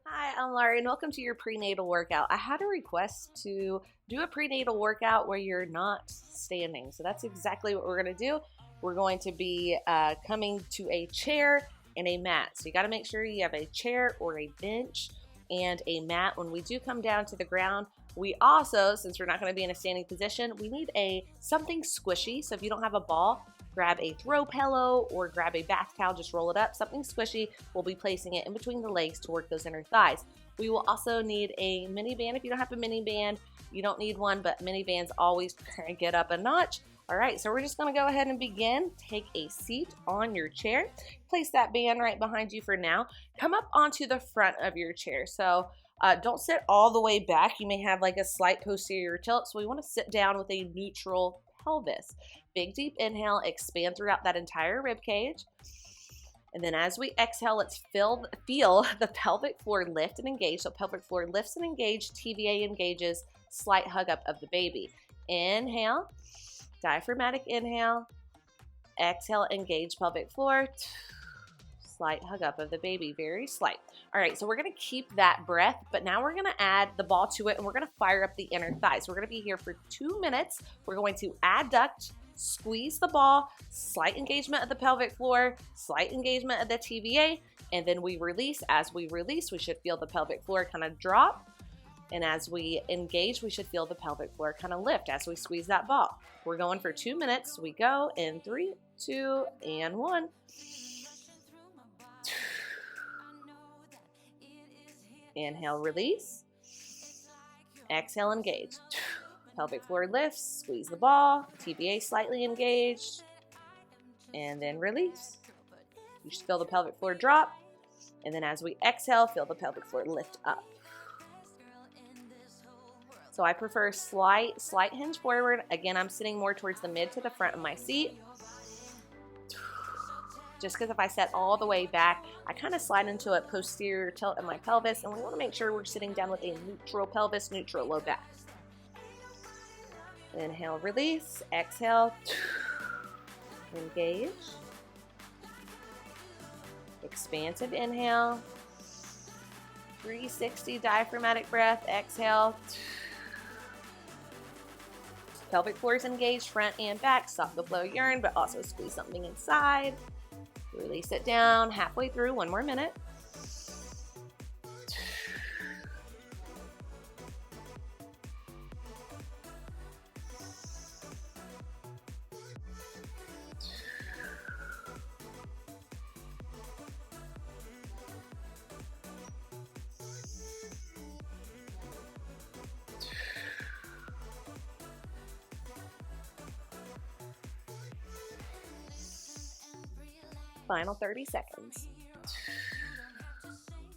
Hi, I'm Laurie and welcome to your prenatal workout. I had a request to do a prenatal workout where you're not standing. So that's exactly what we're going to do. We're going to be coming to a chair and a mat. So you got to make sure you have a chair or a bench and a mat. When we do come down to the ground, we also, since we're not going to be in a standing position, we need something squishy. So if you don't have a ball, grab a throw pillow or grab a bath towel, just roll it up, something squishy. We'll be placing it in between the legs to work those inner thighs. We will also need a mini band. If you don't have a mini band, you don't need one, but mini bands always get up a notch. All right, so we're just gonna go ahead and begin. Take a seat on your chair. Place that band right behind you for now. Come up onto the front of your chair. So don't sit all the way back. You may have like a slight posterior tilt. So we wanna sit down with a neutral pelvis. Big deep inhale, expand throughout that entire rib cage. And then as we exhale, let's feel the pelvic floor lift and engage. So pelvic floor lifts and engage, TVA engages, slight hug up of the baby. Inhale, diaphragmatic inhale. Exhale, engage pelvic floor. Slight hug up of the baby, very slight. All right, so we're gonna keep that breath, but now we're gonna add the ball to it and we're gonna fire up the inner thighs. We're gonna be here for 2 minutes. We're going to adduct, squeeze the ball, slight engagement of the pelvic floor, slight engagement of the TVA, and then we release. As we release, we should feel the pelvic floor kind of drop. And as we engage, we should feel the pelvic floor kind of lift as we squeeze that ball. We're going for 2 minutes. We go in 3, 2, and 1. Inhale, release. Exhale, engage. Pelvic floor lifts, squeeze the ball, TVA slightly engaged, and then release. You should feel the pelvic floor drop, and then as we exhale, feel the pelvic floor lift up. So I prefer slight hinge forward. Again, I'm sitting more towards the mid to the front of my seat. Just because if I set all the way back, I kind of slide into a posterior tilt in my pelvis, and we want to make sure we're sitting down with a neutral pelvis, neutral low back. Inhale, release. Exhale, engage. Expansive inhale. 360 diaphragmatic breath. Exhale. Pelvic floor is engaged, front and back. Stop the flow, yearn, but also squeeze something inside. Release it down, halfway through, 1 more minute. Final 30 seconds.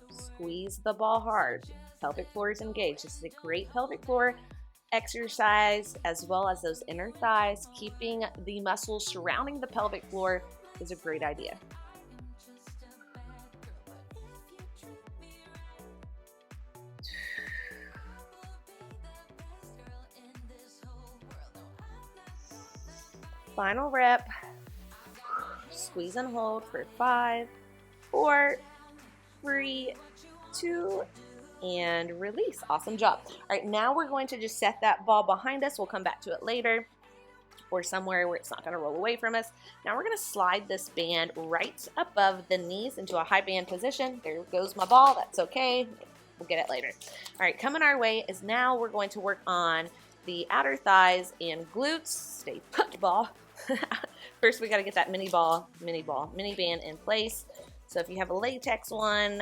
Squeeze the ball hard. Pelvic floor is engaged. This is a great pelvic floor exercise as well as those inner thighs. Keeping the muscles surrounding the pelvic floor is a great idea. Final rep. Squeeze and hold for 5, 4, 3, 2, and release. Awesome job. All right, now we're going to just set that ball behind us. We'll come back to it later or somewhere where it's not going to roll away from us. Now we're going to slide this band right above the knees into a high band position. There goes my ball. That's okay. We'll get it later. All right, coming our way is now we're going to work on the outer thighs and glutes. Stay put, ball. First, we got to get that mini band in place. So if you have a latex one,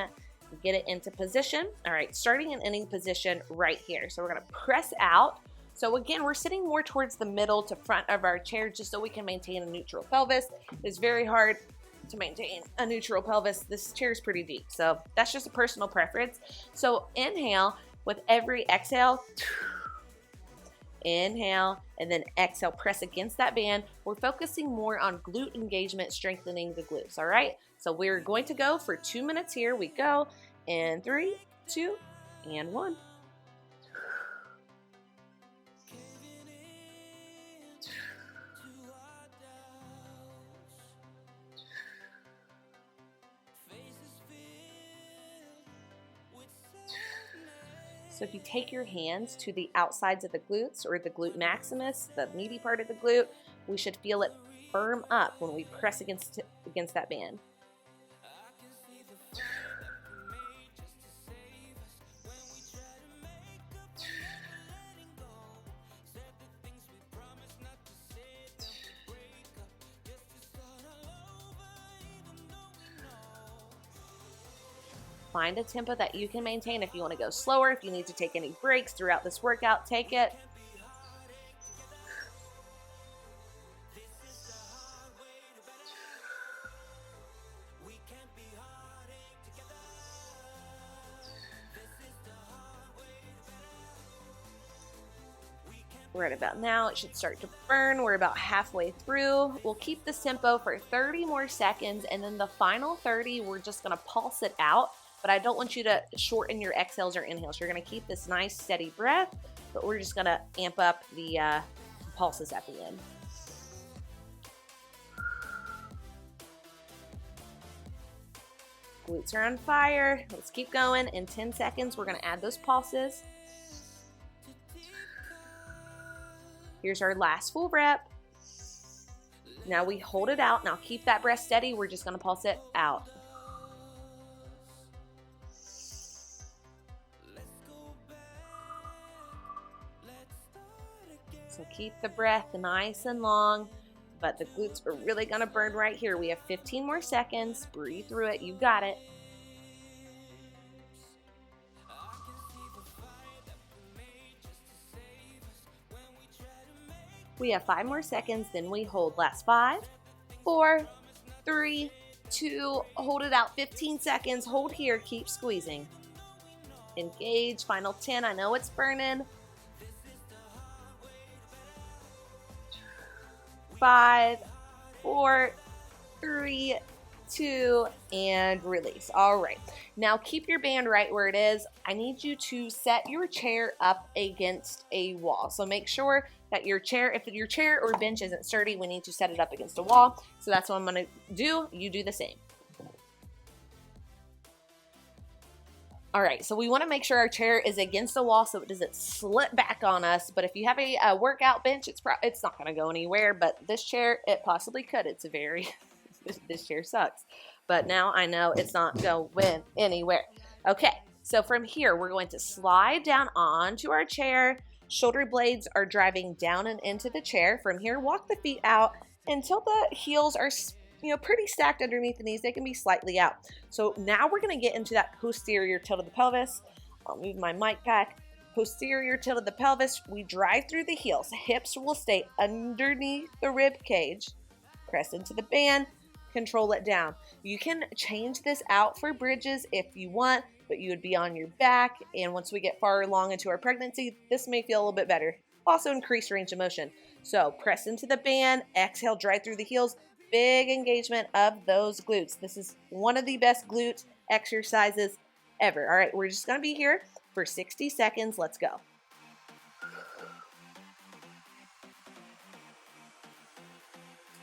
get it into position. All right, starting in any position right here. So we're going to press out. So again, we're sitting more towards the middle to front of our chair just so we can maintain a neutral pelvis. It's very hard to maintain a neutral pelvis. This chair is pretty deep, so that's just a personal preference. So inhale with every exhale. Inhale, and then exhale, press against that band. We're focusing more on glute engagement, strengthening the glutes, all right? So we're going to go for 2 minutes here. We go in 3, 2, and 1. So if you take your hands to the outsides of the glutes or the glute maximus, the meaty part of the glute, we should feel it firm up when we press against that band. Find a tempo that you can maintain. If you want to go slower, if you need to take any breaks throughout this workout, take it. Right about now, it should start to burn. We're about halfway through. We'll keep this tempo for 30 more seconds, and then the final 30, we're just gonna pulse it out, but I don't want you to shorten your exhales or inhales. You're gonna keep this nice steady breath, but we're just gonna amp up the pulses at the end. Glutes are on fire. Let's keep going. In 10 seconds, we're gonna add those pulses. Here's our last full rep. Now we hold it out. Now keep that breath steady. We're just gonna pulse it out. So keep the breath nice and long, but the glutes are really gonna burn right here. We have 15 more seconds. Breathe through it. You got it. We have 5 more seconds, then we hold. Last 5, 4, 3, 2, hold it out 15 seconds. Hold here, keep squeezing. Engage, final 10, I know it's burning. 5, 4, 3, 2, and release. All right, now keep your band right where it is. I need you to set your chair up against a wall. So make sure that your chair, if your chair or bench isn't sturdy, we need to set it up against a wall. So that's what I'm gonna do. You do the same. All right, so we wanna make sure our chair is against the wall so it doesn't slip back on us. But if you have a workout bench, it's not gonna go anywhere, but this chair, it possibly could. It's a very, this chair sucks. But now I know it's not going anywhere. Okay, so from here, we're going to slide down onto our chair. Shoulder blades are driving down and into the chair. From here, walk the feet out until the heels are, pretty stacked underneath the knees. They can be slightly out. So now we're gonna get into that posterior tilt of the pelvis. I'll move my mic back. Posterior tilt of the pelvis. We drive through the heels. Hips will stay underneath the rib cage. Press into the band. Control it down. You can change this out for bridges if you want, but you would be on your back. And once we get far along into our pregnancy, this may feel a little bit better. Also increase range of motion. So press into the band, exhale, drive through the heels. Big engagement of those glutes. This is one of the best glute exercises ever. All right, we're just gonna be here for 60 seconds. Let's go.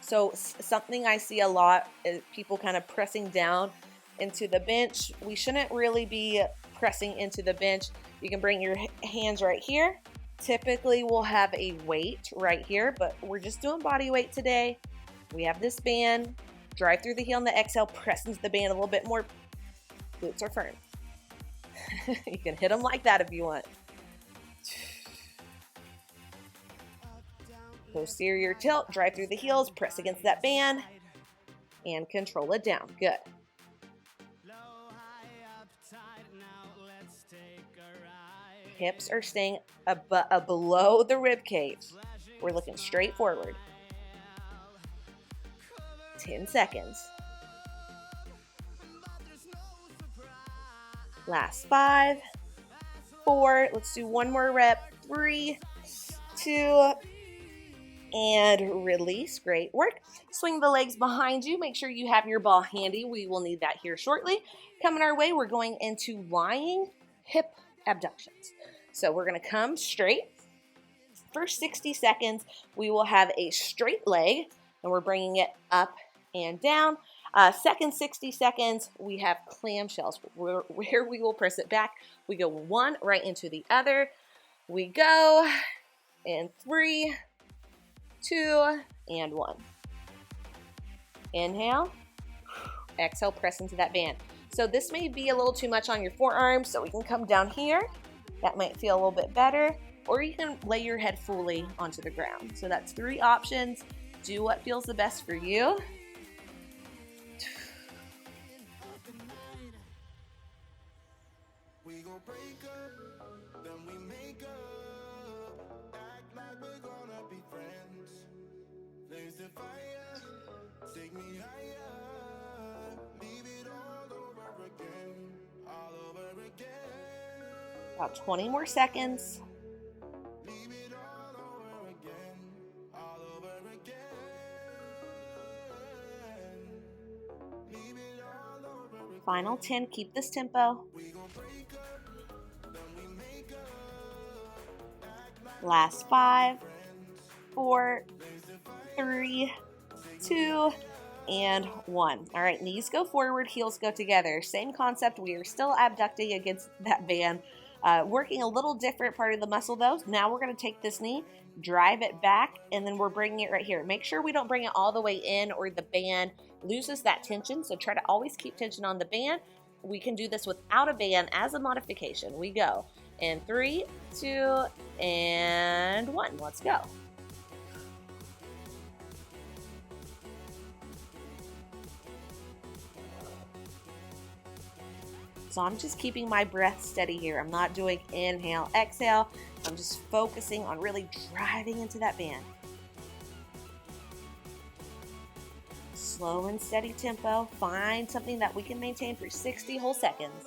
So something I see a lot is people kind of pressing down into the bench. We shouldn't really be pressing into the bench. You can bring your hands right here. Typically we'll have a weight right here, but we're just doing body weight today. We have this band. Drive through the heel on the exhale, press into the band a little bit more. Glutes are firm. You can hit them like that if you want. Posterior tilt, drive through the heels, press against that band, and control it down. Good. Hips are staying below the rib cage. We're looking straight forward. 10 seconds. Last 5, 4, let's do one more rep. 3, 2, and release. Great work. Swing the legs behind you. Make sure you have your ball handy. We will need that here shortly. Coming our way, we're going into lying hip abductions. So we're going to come straight. For 60 seconds, we will have a straight leg, and we're bringing it up and down. Second 60 seconds, we have clamshells where we will press it back. We go one right into the other. We go in 3, 2, and 1. Inhale, exhale, press into that band. So this may be a little too much on your forearms, so we can come down here. That might feel a little bit better, or you can lay your head fully onto the ground. So that's 3 options. Do what feels the best for you. We gon' break up, then we make up, act like we're gonna be friends. Blaze the fire, take me higher, leave it all over again, About 20 more seconds. Leave it all over again, Leave it all over again. Final 10, keep this tempo. Last 5, 4, 3, 2, and 1. All right, knees go forward, heels go together. Same concept. We are still abducting against that band. Working a little different part of the muscle though. Now we're going to take this knee, drive it back, and then we're bringing it right here. Make sure we don't bring it all the way in or the band loses that tension. So try to always keep tension on the band. We can do this without a band as a modification. We go in 3, 2, and 1. Let's go. So I'm just keeping my breath steady here. I'm not doing inhale, exhale. I'm just focusing on really driving into that band. Slow and steady tempo. Find something that we can maintain for 60 whole seconds.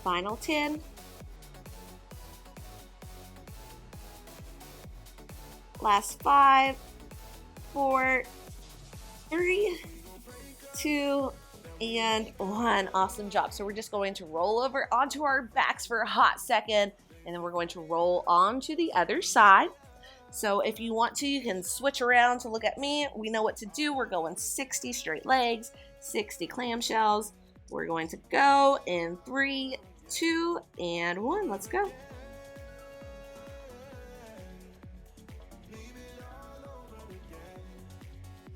Final 10. Last 5, 4, 3, 2, and 1. Awesome job. So we're just going to roll over onto our backs for a hot second, and then we're going to roll onto the other side. So if you want to, you can switch around to look at me. We know what to do. We're going 60 straight legs, 60 clamshells. We're going to go in 3, 2, and 1. Let's go.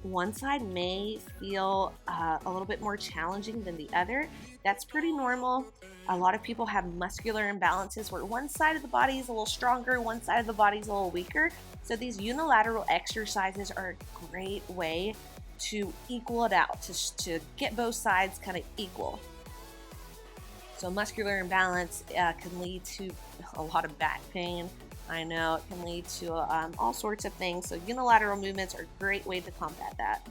One side may feel a little bit more challenging than the other. That's pretty normal. A lot of people have muscular imbalances where one side of the body is a little stronger, one side of the body is a little weaker. So these unilateral exercises are a great way to equal it out, to get both sides kind of equal. So muscular imbalance can lead to a lot of back pain. I know it can lead to all sorts of things. So unilateral movements are a great way to combat that.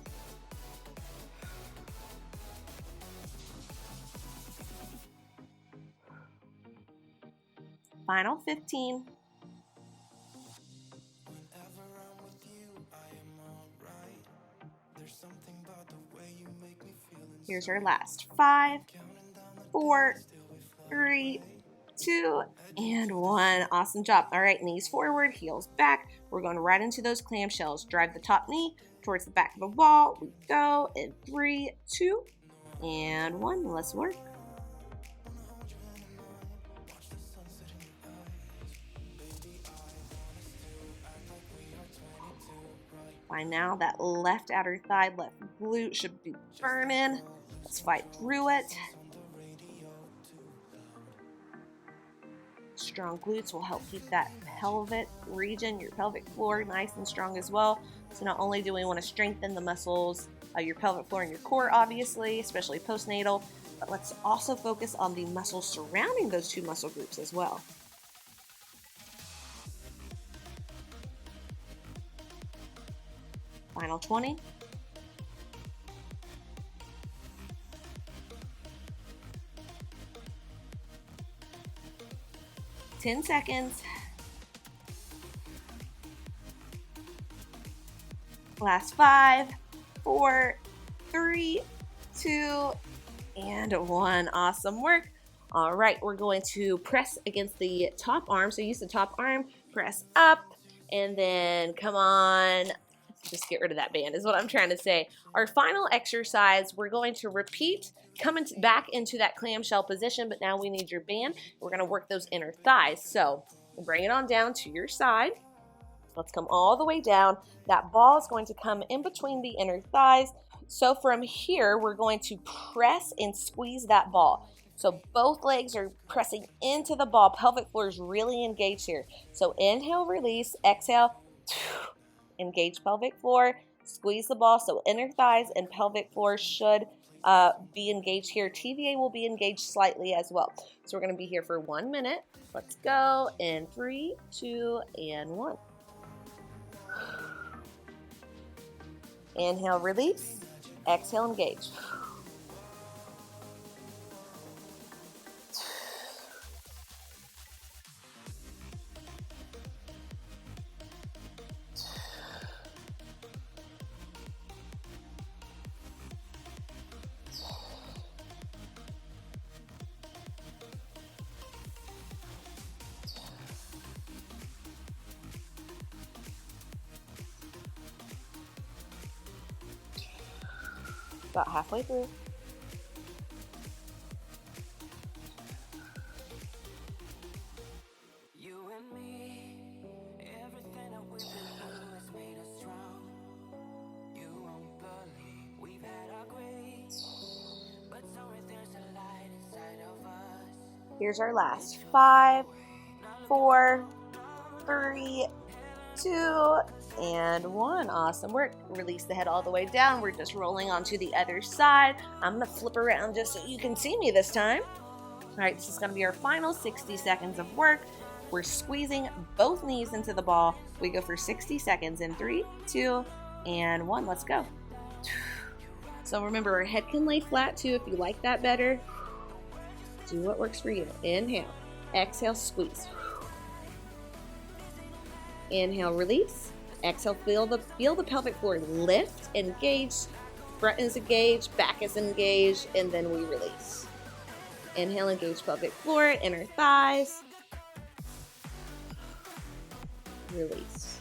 Final 15. Here's our last 5, 4, 3, 2, and 1. Awesome job. All right, knees forward, heels back. We're going right into those clamshells. Drive the top knee towards the back of the wall. We go in 3, 2, and 1. Let's work. By now, that left outer thigh, left glute should be burning. Let's fight through it. Strong glutes will help keep that pelvic region, your pelvic floor, nice and strong as well. So not only do we want to strengthen the muscles, your pelvic floor and your core, obviously, especially postnatal, but let's also focus on the muscles surrounding those two muscle groups as well. Final 20. Ten seconds. Last 5, 4, 3, 2, and 1. Awesome work. All right, we're going to press against the top arm. So use the top arm, press up, and then come on. Just get rid of that band is what I'm trying to say. Our final exercise, we're going to repeat, coming back into that clamshell position, but now we need your band. We're going to work those inner thighs. So bring it on down to your side. Let's come all the way down. That ball is going to come in between the inner thighs. So from here, we're going to press and squeeze that ball. So both legs are pressing into the ball. Pelvic floor is really engaged here. So inhale, release, exhale, engage pelvic floor, squeeze the ball. So inner thighs and pelvic floor should be engaged here. TVA will be engaged slightly as well. So we're going to be here for 1 minute. Let's go in 3, 2, and 1. Inhale, release. Exhale, engage. About halfway through. You and me, everything that we've been through has made us strong. You won't believe we've had our grace, but somewhere there's a light inside of us. Here's our last 5, 4, 3, 2, and 1. Awesome work. Release the head all the way down. We're just rolling onto the other side. I'm going to flip around just so you can see me this time. All right, this is going to be our final 60 seconds of work. We're squeezing both knees into the ball. We go for 60 seconds in 3, 2, and 1. Let's go. So remember, our head can lay flat too if you like that better. Do what works for you. Inhale, exhale, squeeze. Inhale, release. Exhale, feel the pelvic floor lift, engage. Front is engaged, back is engaged, and then we release. Inhale, engage pelvic floor, inner thighs. Release.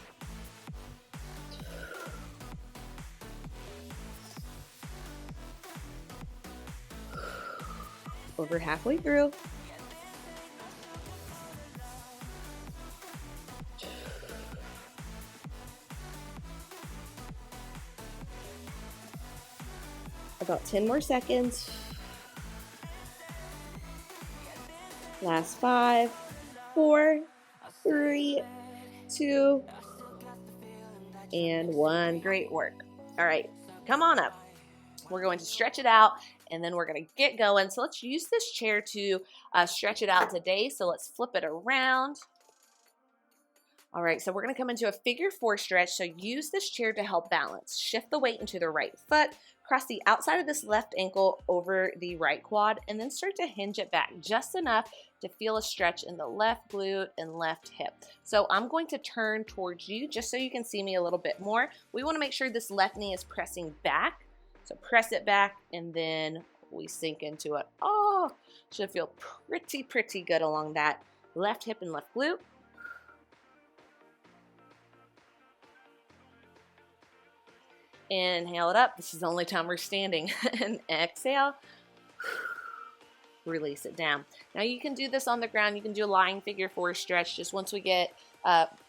Over halfway through. About 10 more seconds. Last 5, 4, 3, 2, and 1. Great work. All right, come on up. We're going to stretch it out, and then we're going to get going. So let's use this chair to stretch it out today. So let's flip it around. All right, so we're going to come into a figure 4 stretch. So use this chair to help balance. Shift the weight into the right foot. Cross the outside of this left ankle over the right quad, and then start to hinge it back just enough to feel a stretch in the left glute and left hip. So I'm going to turn towards you just so you can see me a little bit more. We want to make sure this left knee is pressing back. So press it back, and then we sink into it. Oh, should feel pretty good along that left hip and left glute. Inhale it up. This is the only time we're standing. And exhale. Release it down. Now you can do this on the ground. You can do a lying figure 4 stretch. Just once we get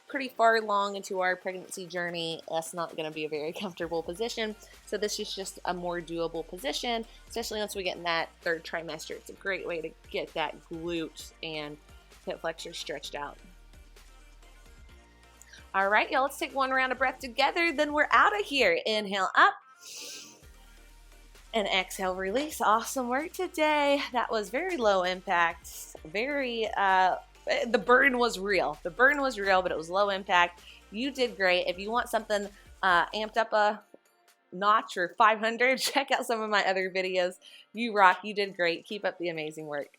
pretty far along into our pregnancy journey, that's not going to be a very comfortable position. So this is just a more doable position, especially once we get in that 3rd trimester. It's a great way to get that glute and hip flexor stretched out. All right, y'all, let's take 1 round of breath together, then we're out of here. Inhale up, and exhale, release. Awesome work today. That was very low impact, very, the burn was real. The burn was real, but it was low impact. You did great. If you want something amped up a notch or 500, check out some of my other videos. You rock, you did great. Keep up the amazing work.